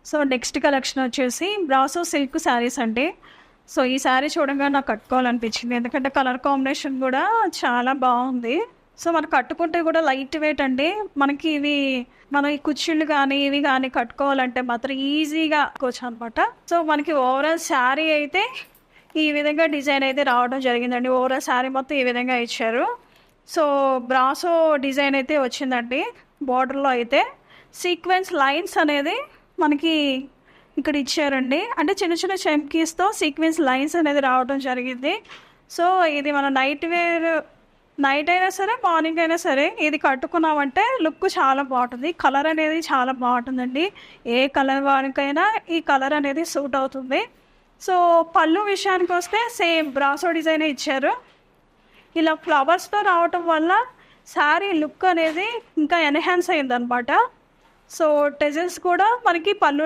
So next collection వచ్చేసి brasso silk saris అండి. So ఈ శారీ చూడంగానే నాకు కట్టుకోవాలనిపించింది. ఎందుకంటే కలర్ కాంబినేషన్ కూడా చాలా బాగుంది. సో మనం కట్టుకుంటే కూడా లైట్ వెయిట్ అండి. మనకి ఇవి మనం ఈ కుర్చీలు కానీ ఇవి కానీ కట్టుకోవాలంటే మాత్రం ఈజీగా కట్టుకోవచ్చు అనమాట. సో మనకి ఓవరాల్ శారీ అయితే ఈ విధంగా డిజైన్ అయితే రావడం జరిగిందండి. ఓవరాల్ శారీ మొత్తం ఈ విధంగా ఇచ్చారు. సో బ్రాసో డిజైన్ అయితే వచ్చిందండి. బార్డర్లో అయితే సీక్వెన్స్ లైన్స్ అనేది మనకి ఇక్కడ ఇచ్చారండి. అంటే చిన్న చిన్న చెంకీస్తో సీక్వెన్స్ లైన్స్ అనేది రావడం జరిగింది. సో ఇది మన నైట్ అయినా సరే మార్నింగ్ అయినా సరే ఇది కట్టుకున్నామంటే లుక్ చాలా బాగుంటుంది. కలర్ అనేది చాలా బాగుంటుందండి. ఏ కలర్ వారికైనా ఈ కలర్ అనేది సూట్ అవుతుంది. సో పళ్ళు విషయానికి వస్తే సేమ్ బ్రాసో డిజైన్ ఇచ్చారు. ఇలా ఫ్లవర్స్తో రావటం వల్ల శారీ లుక్ అనేది ఇంకా ఎన్హాన్స్ అయిందనమాట. సో టెజల్స్ కూడా మనకి పళ్ళు